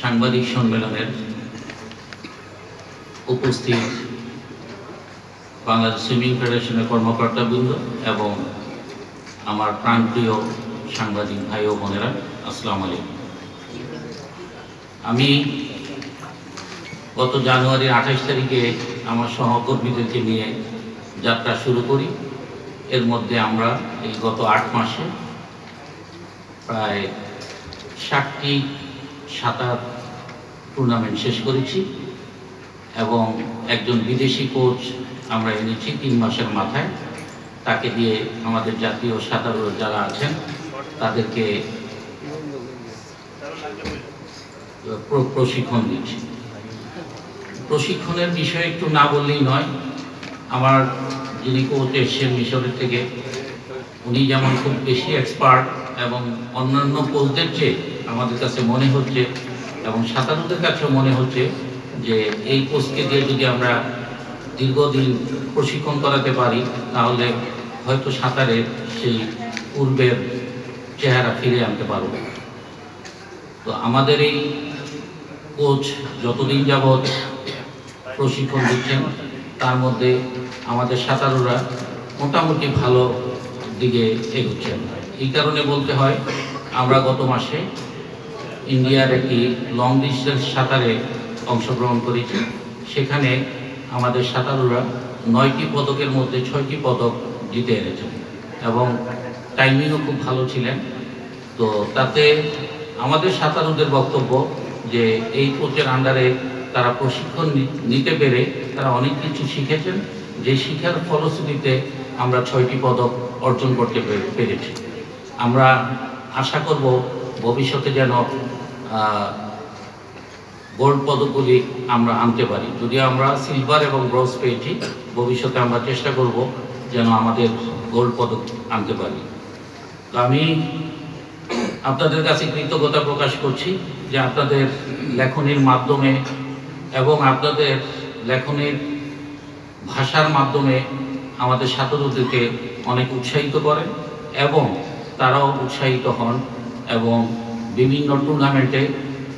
সাংবাদিক সম্মেলনের উপস্থিত বাংলাদেশ সুইমিং ফেডারেশনের কর্মকর্তাবৃন্দ এবং আমার প্রাণপ্রিয় সাংবাদিক ভাই ও বোনেরা, আসসালামু আলাইকুম। আমি গত জানুয়ারির 28 তারিখে আমার সহকর্মীদেরকে নিয়ে যাত্রা শুরু করি। এর মধ্যে আমরা এই গত 8 মাসে প্রায় 60টি সাঁতার টুর্নামেন্ট শেষ করেছি এবং একজন বিদেশি কোচ আমরা এনেছি 3 মাসের মাথায়। তাকে দিয়ে আমাদের জাতীয় সাঁতারু যারা আছেন তাদেরকে প্রশিক্ষণ দিচ্ছি। প্রশিক্ষণের বিষয়ে একটু না বললেই নয়। আমার যিনি কোচ এসছেন মিশরের থেকে, উনি যেমন খুব বেশি এক্সপার্ট এবং অন্যান্য কোচদের চেয়ে আমাদের কাছে মনে হচ্ছে এবং সাঁতারুদের কাছেও মনে হচ্ছে যে এই কোচকে দিয়ে যদি আমরা দীর্ঘদিন প্রশিক্ষণ করাতে পারি তাহলে হয়তো সাঁতারের সেই পূর্বের চেহারা ফিরে আনতে পারব। তো আমাদের এই কোচ যতদিন যাবৎ প্রশিক্ষণ দিচ্ছেন তার মধ্যে আমাদের সাঁতারুরা মোটামুটি ভালো দিকে এগোচ্ছেন। এই কারণে বলতে হয়, আমরা গত মাসে ইন্ডিয়ার একটি লং ডিস্টেন্স সাঁতারে অংশগ্রহণ করেছি। সেখানে আমাদের সাঁতারুরা 9টি পদকের মধ্যে 6টি পদক জিতে এনেছেন এবং টাইমিংও খুব ভালো ছিলেন। তো তাতে আমাদের সাঁতারুদের বক্তব্য যে এই কোচের আন্ডারে তারা প্রশিক্ষণ নিতে পেরে তারা অনেক কিছু শিখেছেন, যে শিক্ষার ফলশ্রুতিতে আমরা 6টি পদক অর্জন করতে পেরেছি। আমরা আশা করব ভবিষ্যতে যেন গোল্ড পদকগুলি আমরা আনতে পারি। যদি আমরা সিলভার এবং ব্রোঞ্জ পেয়েছি, ভবিষ্যতে আমরা চেষ্টা করব যেন আমাদের গোল্ড পদক আনতে পারি। তো আমি আপনাদের কাছে কৃতজ্ঞতা প্রকাশ করছি যে আপনাদের লেখনীর মাধ্যমে এবং আপনাদের লেখনীর ভাষার মাধ্যমে আমাদের সাঁতারুদেরকে অনেক উৎসাহিত করেন এবং তারাও উৎসাহিত হন এবং বিভিন্ন টুর্নামেন্টে,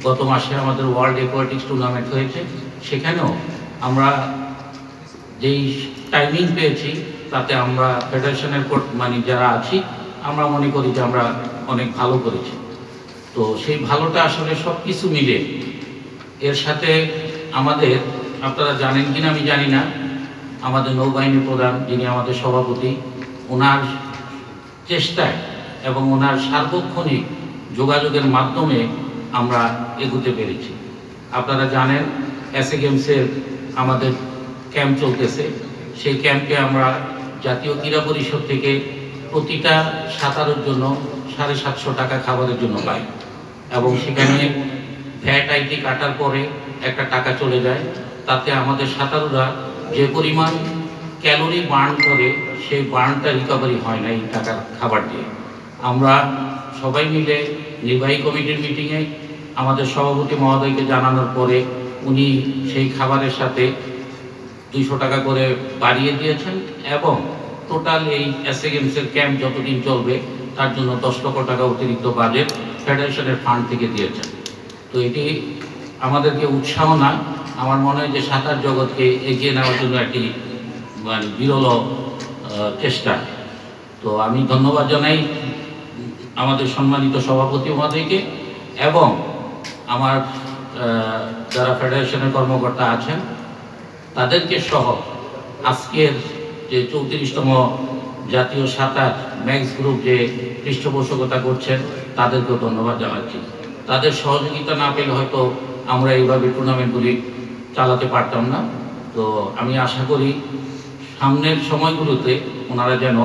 গত মাসে আমাদের ওয়ার্ল্ড অ্যাকোয়াটিক্স টুর্নামেন্ট হয়েছে, সেখানেও আমরা যেই টাইমিং পেয়েছি তাতে আমরা ফেডারেশনের যারা আছি আমরা মনে করি যে আমরা অনেক ভালো করেছি। তো সেই ভালোটা আসলে সব কিছু মিলে এর সাথে আমাদের, আপনারা জানেন কিনা আমি জানি না, আমাদের নৌবাহিনী প্রধান যিনি আমাদের সভাপতি, ওনার চেষ্টায় এবং ওনার সার্বক্ষণিক যোগাযোগের মাধ্যমে আমরা এগোতে পেরেছি। আপনারা জানেন এসএ গেমসের আমাদের ক্যাম্প চলতেছে। সেই ক্যাম্পে আমরা জাতীয় ক্রীড়া পরিষদ থেকে প্রতিটা সাঁতারের জন্য 750 টাকা খাবারের জন্য পাই এবং সেখানে ভ্যাট আইটি কাটার পরে একটা টাকা চলে যায়। তাতে আমাদের সাঁতারুরা যে পরিমাণ ক্যালোরি বার্ন করে সেই বার্নটা রিকভারি হয় না এই টাকার খাবার দিয়ে। আমরা সবাই মিলে নির্বাহী কমিটির মিটিংয়ে আমাদের সভাপতি মহোদয়কে জানানোর পরে উনি সেই খাবারের সাথে 200 টাকা করে বাড়িয়ে দিয়েছেন এবং টোটাল এই এসএ গেমসের ক্যাম্প যতদিন চলবে তার জন্য 10 লক্ষ টাকা অতিরিক্ত বাজেট ফেডারেশনের ফান্ড থেকে দিয়েছেন। তো এটি আমাদেরকে উৎসাহ না, আমার মনে হয় যে সাঁতার জগৎকে এগিয়ে নেওয়ার জন্য একটি বিরল চেষ্টা। তো আমি ধন্যবাদ জানাই আমাদের সম্মানিত সভাপতি মহোদয়কে এবং আমার যারা ফেডারেশনের কর্মকর্তা আছেন তাদেরকে সহ আজকের যে 34তম জাতীয় সাঁতার ম্যাক্স গ্রুপ যে পৃষ্ঠপোষকতা করছেন তাদেরকেও ধন্যবাদ জানাচ্ছি। তাদের সহযোগিতা না পেলে হয়তো আমরা এইভাবে টুর্নামেন্টগুলি চালাতে পারতাম না। তো আমি আশা করি সামনের সময়গুলোতে ওনারা যেন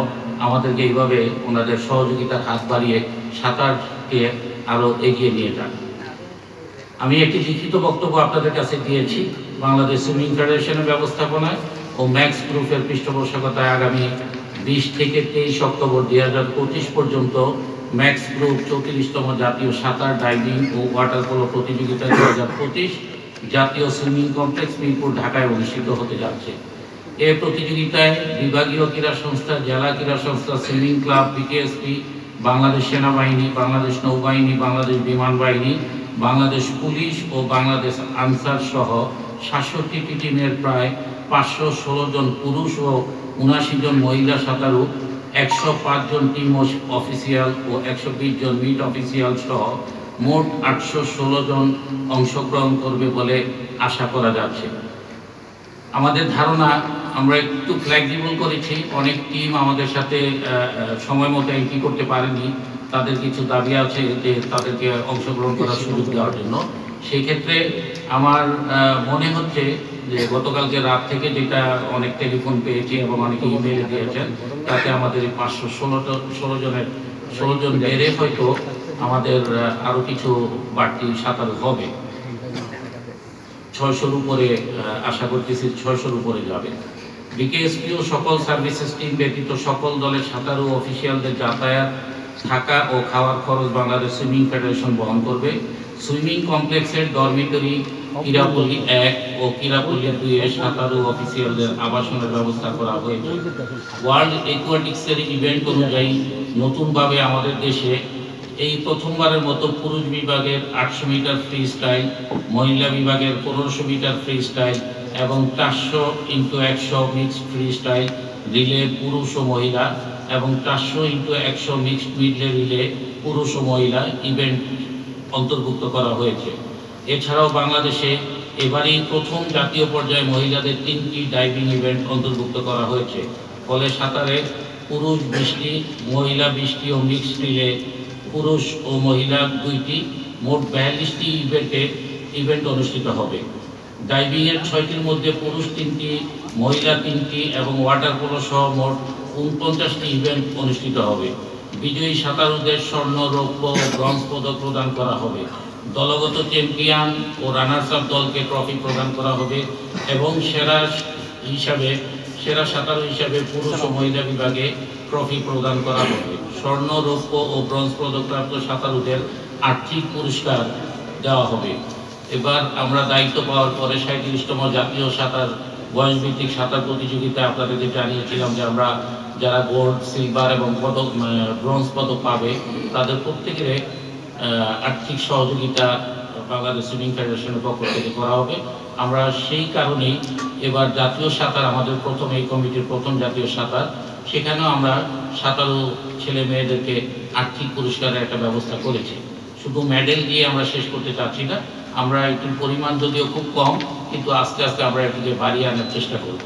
আমাদেরকে এইভাবে ওনাদের সহযোগিতার হাত বাড়িয়ে সাঁতারকে আরও এগিয়ে নিয়ে যান। আমি একটি লিখিত বক্তব্য আপনাদের কাছে দিয়েছি বাংলাদেশ সুইমিং ফেডারেশনের ব্যবস্থাপনায় ও ম্যাক্স গ্রুপের পৃষ্ঠপোষকতায় আগামী 20 থেকে 23 অক্টোবর 2025 পর্যন্ত ম্যাক্স গ্রুপ 34তম জাতীয় সাঁতার, ডাইভিং ও ওয়াটার পোলো প্রতিযোগিতা 2025 জাতীয় সুইমিং কমপ্লেক্স মিরপুর ঢাকায় অনুষ্ঠিত হতে যাচ্ছে। এই প্রতিযোগিতায় বিভাগীয় ক্রীড়া সংস্থা, জেলা ক্রীড়া সংস্থা, সুইমিং ক্লাব, বিকেএসপি, বাংলাদেশ সেনাবাহিনী, বাংলাদেশ নৌবাহিনী, বাংলাদেশ বিমান বাহিনী, বাংলাদেশ পুলিশ ও বাংলাদেশ আনসার সহ ৬৭টি টিমের প্রায় ৫১৬ জন পুরুষ ও ৭৯ জন মহিলা সাঁতারু, ১০৫ জন টিম অফিসিয়াল ও ১২০ জন মিট অফিসিয়াল সহ মোট ৮১৬ জন অংশগ্রহণ করবে বলে আশা করা যাচ্ছে। আমাদের ধারণা আমরা একটু ফ্লেক্সিবল করেছি, অনেক টিম আমাদের সাথে সময় মতো এন্ট্রি করতে পারেনি, তাদের কিছু দাবি আছে যে তাদেরকে অংশগ্রহণ করার সুযোগ দেওয়ার জন্য। সেই ক্ষেত্রে আমার মনে হচ্ছে যে গতকালকে রাত থেকে যেটা অনেক টেলিফোন পেয়েছি এবং অনেকে ইমেইলে দিয়েছেন, তাতে আমাদের 516 জন বেড়ে হয়তো আমাদের আরও কিছু বাড়তি সাঁতার হবে। 600-র উপরে আশা করতেছি, 600-র উপরে যাবে। বিকেএসপি ও সকল সার্ভিসেস টিম ব্যতীত সকল দলের সাঁতারু অফিসিয়ালদের যাতায়াত, থাকা ও খাওয়ার খরচ বাংলাদেশ সুইমিং ফেডারেশন বহন করবে। সুইমিং কমপ্লেক্সের ডরমিটরি ক্রীড়াপল্লী 1 ও ক্রীড়াপল্লী 2 এ সাঁতারু অফিসিয়ালদের আবাসনের ব্যবস্থা করা হয়েছে। ওয়ার্ল্ড অ্যাকুয়াটিক্সের ইভেন্ট অনুযায়ী নতুনভাবে আমাদের দেশে এই প্রথমবারের মতো পুরুষ বিভাগের 800 মিটার ফ্রি স্টাইল, মহিলা বিভাগের 1500 মিটার ফ্রি স্টাইল এবং 400x100 mixed free style relay পুরুষ ও মহিলা এবং 400x100 মিক্সড মিডলে রিলে পুরুষ ও মহিলা ইভেন্ট অন্তর্ভুক্ত করা হয়েছে। এছাড়াও বাংলাদেশে এবারই প্রথম জাতীয় পর্যায়ে মহিলাদের 3টি ডাইভিং ইভেন্ট অন্তর্ভুক্ত করা হয়েছে। ফলে সাঁতারে পুরুষ 20টি, মহিলা 20টি ও মিক্সড রিলে পুরুষ ও মহিলা 2টি, মোট 42টি ইভেন্ট অনুষ্ঠিত হবে। ডাইভিংয়ের 6টির মধ্যে পুরুষ 3টি, মহিলা 3টি এবং ওয়াটার পোলো সহ মোট 49টি ইভেন্ট অনুষ্ঠিত হবে। বিজয়ী সাঁতারুদের স্বর্ণ, রৌপ্য ও ব্রোঞ্জ পদক প্রদান করা হবে। দলগত চ্যাম্পিয়ন ও রানার্স আপ দলকে ট্রফি প্রদান করা হবে এবং সেরা সাঁতারু হিসাবে পুরুষ ও মহিলা বিভাগে ট্রফি প্রদান করা হবে। স্বর্ণ, রৌপ্য ও ব্রোঞ্জ পদকপ্রাপ্ত সাঁতারুদের আর্থিক পুরস্কার দেওয়া হবে। এবার আমরা দায়িত্ব পাওয়ার পরে 37তম জাতীয় সাঁতার বয়সভিত্তিক সাঁতার প্রতিযোগিতায় আপনাদেরকে জানিয়েছিলাম যে আমরা যারা গোল্ড, সিলভার এবং ব্রোঞ্জ পদক পাবে তাদের প্রত্যেকের আর্থিক সহযোগিতা বাংলাদেশ সুইমিং ফেডারেশনের পক্ষ থেকে করা হবে। আমরা সেই কারণেই এবার জাতীয় সাঁতার আমাদের এই কমিটির প্রথম জাতীয় সাঁতার, সেখানেও আমরা সাঁতারু ছেলে মেয়েদেরকে আর্থিক পুরস্কারের একটা ব্যবস্থা করেছি। শুধু মেডেল দিয়ে আমরা শেষ করতে চাচ্ছি না, আমরা এটির পরিমাণ যদিও খুব কম, কিন্তু আস্তে আস্তে আমরা এটিকে বাড়িয়ে আনার চেষ্টা করব।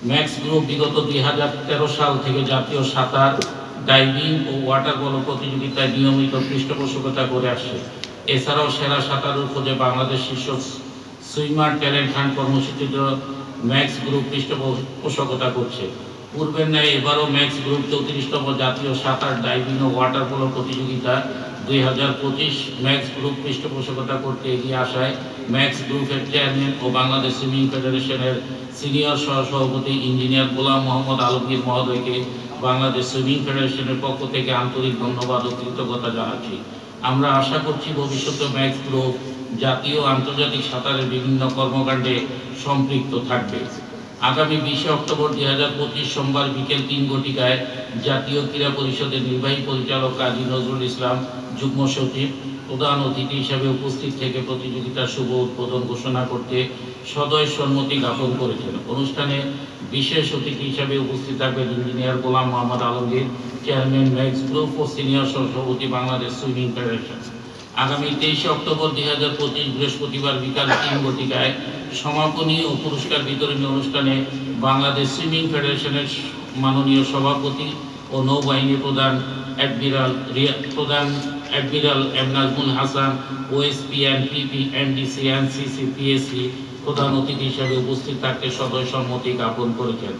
ম্যাক্স গ্রুপ বিগত 2013 সাল থেকে জাতীয় সাঁতার, ডাইভিং ও ওয়াটার পোলো প্রতিযোগিতায় নিয়মিত পৃষ্ঠপোষকতা করে আসছে। এছাড়াও সেরা সাঁতারুর খোঁজে বাংলাদেশ শীর্ষ সুইমার ট্যালেন্ট হান্ট কর্মসূচিতে ম্যাক্স গ্রুপ পৃষ্ঠপোষকতা করছে। পূর্বের ন্যায় এবারও ম্যাক্স গ্রুপ 34তম জাতীয় সাঁতার, ডাইভিং ও ওয়াটার পোলো প্রতিযোগিতা 2025 ম্যাক্স গ্রুপ পৃষ্ঠপোষকতা করতে এগিয়ে আসায় ম্যাক্স গ্রুপের চেয়ারম্যান ও বাংলাদেশ সুইমিং ফেডারেশনের সিনিয়র সহসভাপতি ইঞ্জিনিয়ার গোলাম মোহাম্মদ আলমগীর মহোদয়কে বাংলাদেশ সুইমিং ফেডারেশনের পক্ষ থেকে আন্তরিক ধন্যবাদ ও কৃতজ্ঞতা জানাচ্ছি। আমরা আশা করছি ভবিষ্যতে ম্যাক্স গ্রুপ জাতীয় ও আন্তর্জাতিক সাঁতারের বিভিন্ন কর্মকাণ্ডে সম্পৃক্ত থাকবে। আগামী 20 অক্টোবর 2025 সোমবার বিকেল 3 ঘটিকায় জাতীয় ক্রীড়া পরিষদের নির্বাহী পরিচালক কাজী নজরুল ইসলাম, যুগ্ম সচিব, প্রধান অতিথি হিসাবে উপস্থিত থেকে প্রতিযোগিতার শুভ উদ্বোধন ঘোষণা করতে সদয় সম্মতি জ্ঞাপন করেছেন। অনুষ্ঠানে বিশেষ অতিথি হিসাবে উপস্থিত থাকবেন engineer Golam Mohammad Alamgir, chairman Max Group ও সিনিয়র সহসভাপতি বাংলাদেশ সুইমিং ফেডারেশন। আগামী 23 অক্টোবর 2025 বৃহস্পতিবার বিকাল 3 ঘটিকায় সমাপনী ও পুরস্কার বিতরণী অনুষ্ঠানে বাংলাদেশ সুইমিং ফেডারেশনের মাননীয় সভাপতি ও নৌবাহিনী প্রধান admiral M Nazmul Hasan, OSP, NPP, NDC, NCC, PSC প্রধান অতিথি হিসেবে উপস্থিত থাকতে সদয় সম্মতি জ্ঞাপন করেছেন।